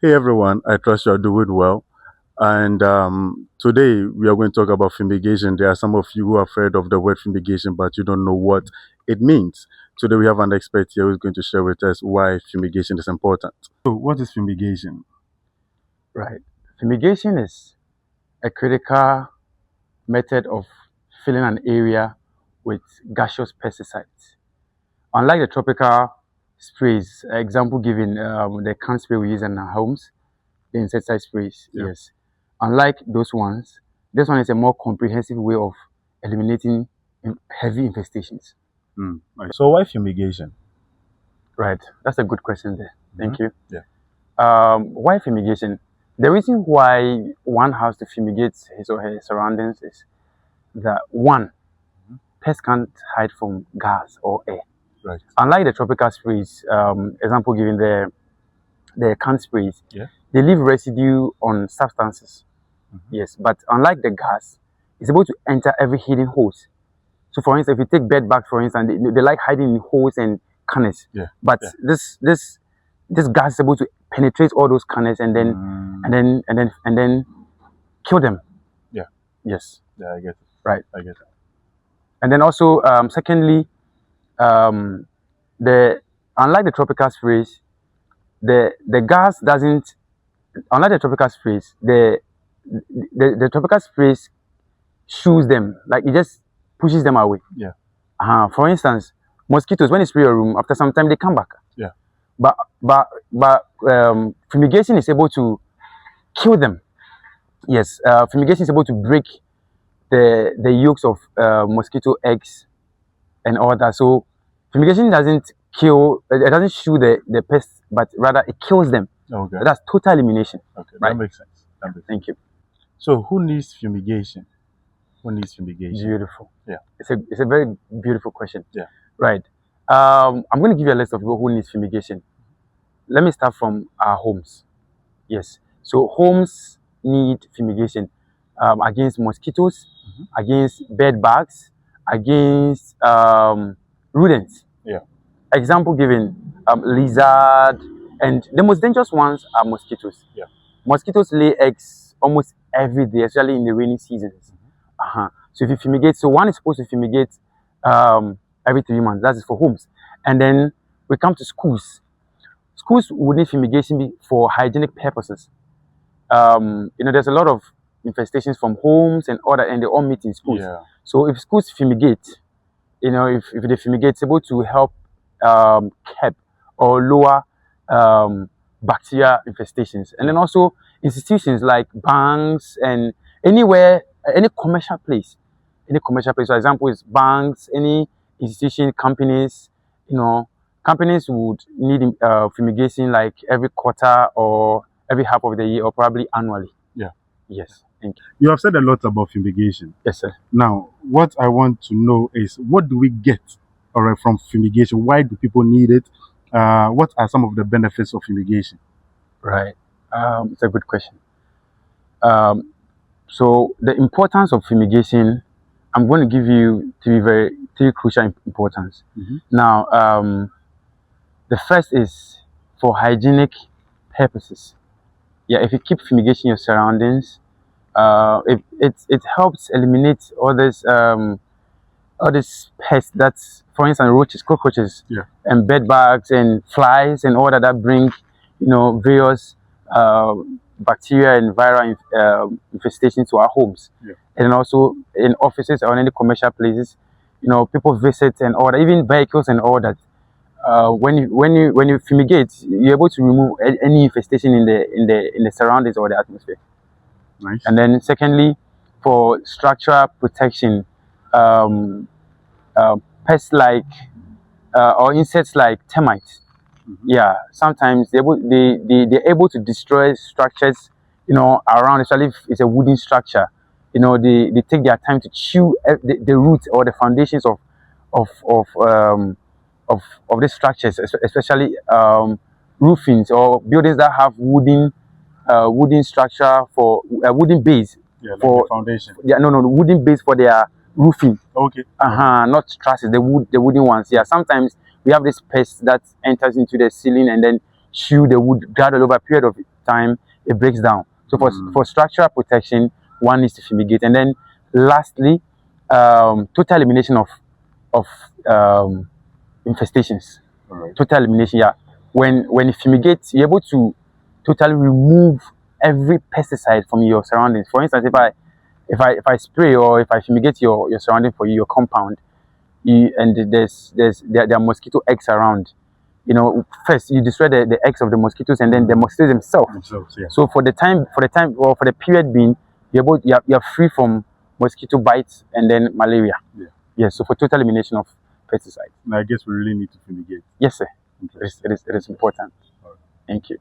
Hey everyone, I trust you are doing well. And today we are going to talk about fumigation. There are some of you who have heard of the word fumigation, but you don't know what it means. Today we have an expert here who's going to share with us why fumigation is important. So, what is fumigation? Right. Fumigation is a critical method of filling an area with gaseous pesticides. Unlike the tropical sprays, example given, the can spray we use in our homes, the insecticide sprays, Yeah. yes. Unlike those ones, this one is a more comprehensive way of eliminating heavy infestations. So, why fumigation? Right. That's a good question there. Thank you. Yeah. Why fumigation? The reason why one has to fumigate his or her surroundings is that one, pests can't hide from gas or air. Right. Unlike the tropical sprays, example given the can sprays, Yeah. they leave residue on substances. Yes, but unlike the gas, it's able to enter every hidden holes. So, for instance, if you take bed bugs, for instance, they like hiding in holes and corners. Yeah. But Yeah. this gas is able to penetrate all those corners and then and then kill them. Yeah. Yes. Yeah, I get it. Right. I get it. And then also, secondly, the unlike the tropical sprays, the gas doesn't. Unlike the tropical sprays, the tropical sprays shooes them, like it just pushes them away. Yeah. For instance, mosquitoes, when you spray your room, after some time they come back. Yeah. But fumigation is able to kill them. Yes, fumigation is able to break the yolks of mosquito eggs and all that. So fumigation doesn't kill, it doesn't shoot the pests, but rather it kills them. Okay. That's total elimination. Okay. Right. That makes sense. Thank you. So, who needs fumigation? Who needs fumigation? Beautiful. Yeah. It's a very beautiful question. Yeah. Right. I'm going to give you a list of people who needs fumigation. Let me start from our homes. Yes. So homes need fumigation against mosquitoes, against bed bugs, against rodents. Yeah. Example given, lizard, and the most dangerous ones are mosquitoes. Yeah. Mosquitoes lay eggs almost every day, especially in the rainy seasons. So if you fumigate, so one is supposed to fumigate every 3 months. That is for homes. And then we come to schools. Schools would need fumigation for hygienic purposes. There's a lot of infestations from homes and other, and they all meet in schools. Yeah. So if schools fumigate, if they fumigate, it's able to help curb or lower bacteria infestations. And then also institutions like banks and anywhere, any commercial place. For example, is banks, any institution, companies, companies would need fumigation like every quarter or every half of the year or probably annually. Yeah. Yes. Thank you. You have said a lot about fumigation. Yes, sir. Now, what I want to know is what do we get, all right, from fumigation? Why do people need it? What are some of the benefits of fumigation? Right. It's a good question. So the importance of fumigation, I'm going to give you three crucial importance. Now, the first is for hygienic purposes. Yeah, if you keep fumigation your surroundings, it helps eliminate all these pests. That's, for instance, roaches, cockroaches, Yeah. and bed bugs and flies and all that bring various bacteria and viral infestations to our homes. Yeah. And also in offices or any commercial places, people visit and all that, even vehicles and all that. When you fumigate, you're able to remove any infestation in the surroundings or the atmosphere. Nice. And then secondly, for structural protection, pests like or insects like termites. Yeah, sometimes they're able to destroy structures, around, especially if it's a wooden structure. They take their time to chew the roots or the foundations of these structures, especially roofings or buildings that have wooden structure for wooden base. Yeah, like for the foundation. Yeah, no, wooden base for their roofing. Okay. Not trusses, the wooden ones. Yeah, sometimes we have this pest that enters into the ceiling and then chew the wood gradually over a period of time it breaks down. So for structural protection, one needs to fumigate, and then lastly, total elimination of infestations. Alright. Total elimination. Yeah, when you fumigate, you're able to totally remove every pesticide from your surroundings. For instance, if I spray or if I fumigate your surrounding for you, your compound, and there are mosquito eggs around. First you destroy the eggs of the mosquitoes and then the mosquitoes themselves. Yeah. So for the period being, you're free from mosquito bites and then malaria. Yeah. Yes. So for total elimination of pesticides. And I guess we really need to fumigate. Yes, sir. It is important. Alright. Thank you.